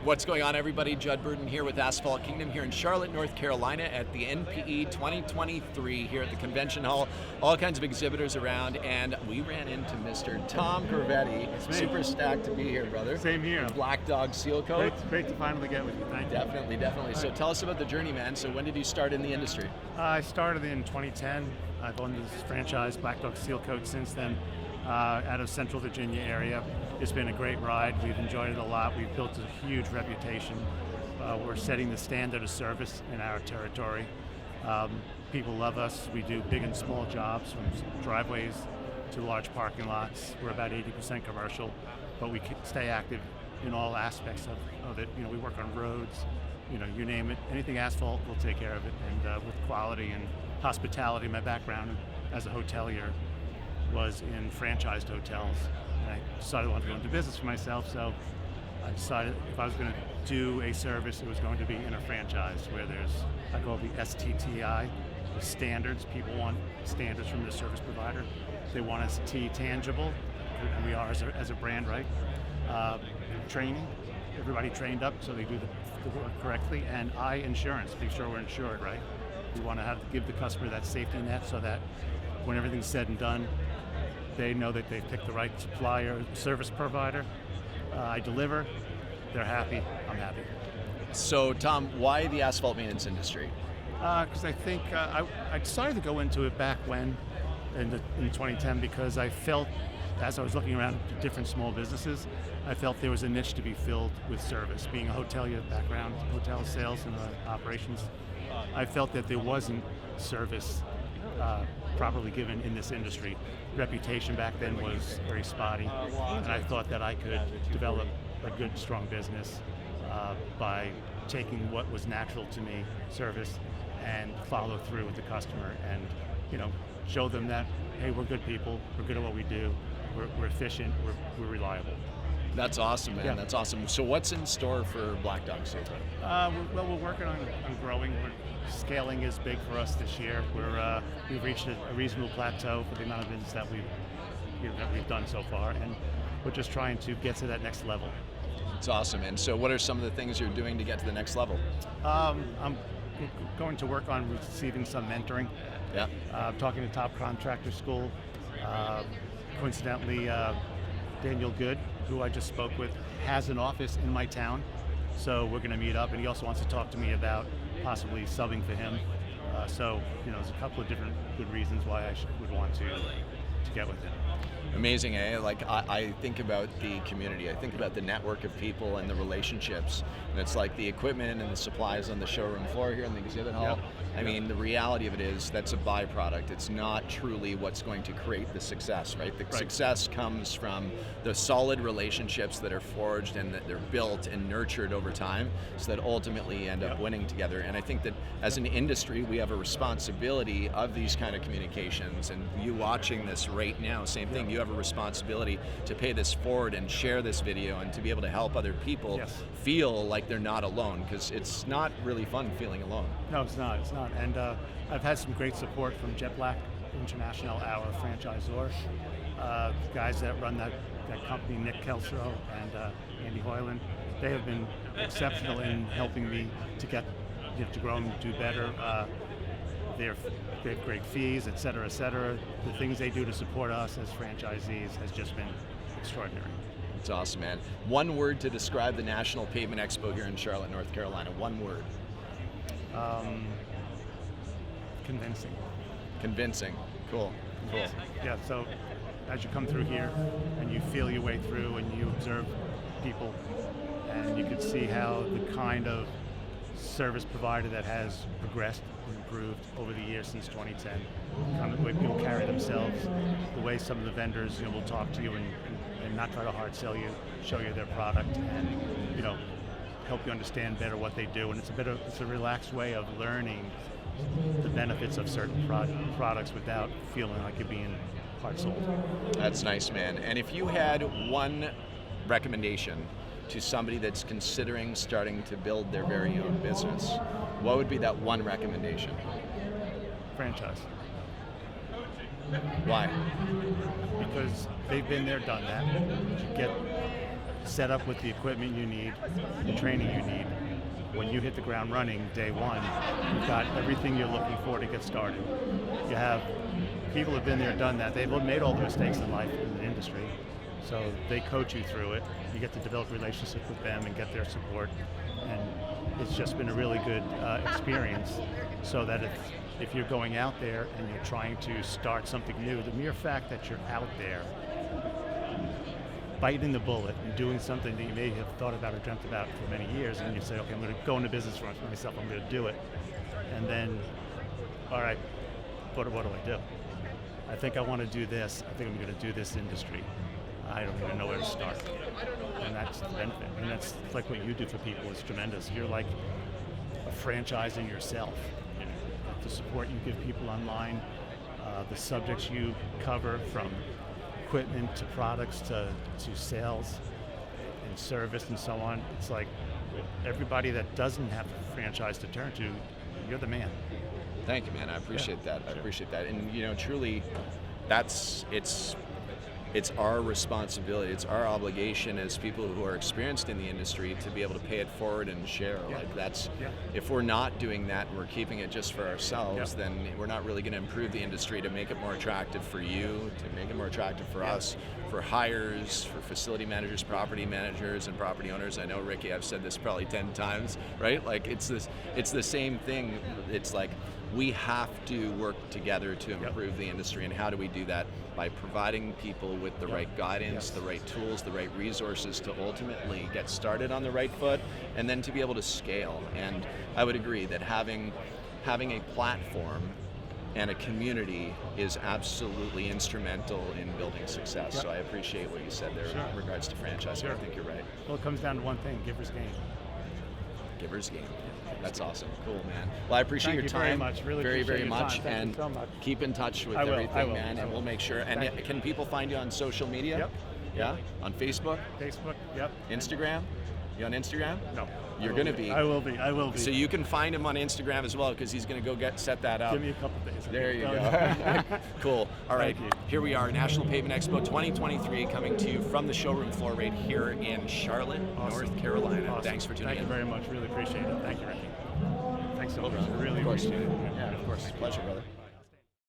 What's going on, everybody? Judd Burdon here with Asphalt Kingdom here in Charlotte, North Carolina at the NPE 2023 here at the Convention Hall. All kinds of exhibitors around, and we ran into Mr. Tom Corvetti. Super stacked to be here, brother. Same here. Black Dawg Sealcoat. Great to finally get with you. Thank you. Definitely. So tell us about the journey, man. So when did you start in the industry? I started in 2010. I've owned this franchise, Black Dawg Sealcoat, since then. Out of Central Virginia area. It's been a great ride. We've enjoyed it a lot. We've built a huge reputation. We're setting the standard of service in our territory. People love us. We do big and small jobs, from driveways to large parking lots. We're about 80% commercial, but we stay active in all aspects of it. We work on roads, you name it. Anything asphalt, we'll take care of it. And with quality and hospitality, my background as a hotelier was in franchised hotels. And I decided I wanted to go into business for myself, so I decided if I was going to do a service, it was going to be in a franchise where there's, I call it the STTI, the standards. People want standards from their service provider. They want us T tangible, and we are as a brand, right? Training, everybody trained up so they do the work correctly, and I insurance, make sure we're insured, right? We want to give the customer that safety net so that when everything's said and done, they know that they've picked the right supplier, service provider. I deliver, they're happy, I'm happy. So Tom, why the asphalt maintenance industry? Because I think I decided to go into it back when, in 2010, because I felt, as I was looking around at different small businesses, I felt there was a niche to be filled with service. Being a hotelier background, hotel sales and operations, I felt that there wasn't service properly given in this industry. Reputation back then was very spotty, and I thought that I could develop a good, strong business by taking what was natural to me, service, and follow through with the customer, and show them that, hey, we're good people, we're good at what we do, we're efficient, we're reliable. That's awesome, man. Yeah. That's awesome. So what's in store for Black Dawg Sealcoat? We're working on growing. Scaling is big for us this year. We've reached a reasonable plateau for the amount of business that we've done so far, and we're just trying to get to that next level. It's awesome. And so what are some of the things you're doing to get to the next level? I'm going to work on receiving some mentoring. Yeah. Talking to Top Contractor School. Coincidentally, Daniel Good, who I just spoke with, has an office in my town, so we're going to meet up, and he also wants to talk to me about possibly subbing for him. So there's a couple of different good reasons why I would want to get with him. Amazing, eh? Like I think about the community, I think about the network of people and the relationships, and it's like the equipment and the supplies on the showroom floor here in the exhibit hall. Yep. I mean, the reality of it is that's a byproduct. It's not truly what's going to create the success, right? The success comes from the solid relationships that are forged and that they're built and nurtured over time, so that ultimately end up winning together. And I think that as an industry, we have a responsibility of these kind of communications, and you watching this right now, same thing. You have a responsibility to pay this forward and share this video and to be able to help other people feel like they're not alone, because it's not really fun feeling alone. No, it's not. And I've had some great support from Jet Black International, our franchisor. Guys that run that company, Nick Kelso and Andy Hoyland, they have been exceptional in helping me to get to grow and do better. They have great fees, et cetera, et cetera. The things they do to support us as franchisees has just been extraordinary. It's awesome, man. One word to describe the National Pavement Expo here in Charlotte, North Carolina. One word. Convincing. Convincing. Cool. Yeah, so as you come through here and you feel your way through and you observe people, and you can see how the kind of service provider that has progressed and improved over the years since 2010, kind of the way people carry themselves, the way some of the vendors will talk to you and not try to hard sell you, show you their product, and help you understand better what they do. And it's a relaxed way of learning the benefits of certain products without feeling like you're being hard sold. That's nice, man. And if you had one recommendation to somebody that's considering starting to build their very own business, what would be that one recommendation? Franchise. Why? Because they've been there, done that. You get set up with the equipment you need, the training you need. When you hit the ground running day one, you've got everything you're looking for to get started. You have people who've been there, done that. They've made all the mistakes in life in the industry, so they coach you through it. You get to develop relationships with them and get their support, and it's just been a really good experience. So that if you're going out there and you're trying to start something new, the mere fact that you're out there biting the bullet and doing something that you may have thought about or dreamt about for many years, and you say, okay, I'm going to go into business for myself, I'm going to do it. And then, all right, what do I do? I think I want to do this. I think I'm going to do this industry. I don't even know where to start. And that's the benefit. And that's like what you do for people is tremendous. You're like a franchising yourself. You know, the support you give people online, the subjects you cover from equipment to products to sales and service and so on. It's like everybody that doesn't have a franchise to turn to, you're the man. Thank you, man. I appreciate that. I appreciate that. And truly, it's our responsibility. It's our obligation as people who are experienced in the industry to be able to pay it forward and share. If we're not doing that and we're keeping it just for ourselves, then we're not really going to improve the industry to make it more attractive for you, to make it more attractive for us, for hires, for facility managers, property managers, and property owners. I know, Ricky, I've said this probably 10 times, right? Like it's the same thing. It's like we have to work together to improve the industry. And how do we do that? By providing people with the right guidance, the right tools, the right resources to ultimately get started on the right foot, and then to be able to scale. And I would agree that having a platform and a community is absolutely instrumental in building success. So I appreciate what you said there in regards to franchising. I think you're right. Well, it comes down to one thing: giver's game. Giver's game. That's awesome. Cool, man. Well, I appreciate your time very much. Really very, appreciate very your much. time. Thank and you so much. Keep in touch with I will, everything, man, and we'll make sure. And can people find you on social media? Yep. Yeah? On Facebook? Facebook, yep. Instagram? You on Instagram? No. You're going to be. I will be. So you can find him on Instagram as well, because he's going to go set that up. Give me a couple days. There you go. Cool. All right. Thank you. Here we are, National Pavement Expo 2023, coming to you from the showroom floor right here in Charlotte, North Carolina. Awesome. Thanks for tuning in. Thank you very much. Really appreciate it. Thank you, Ricky. Thanks so much. Really Of course. appreciate it. Yeah, of course. Pleasure, brother.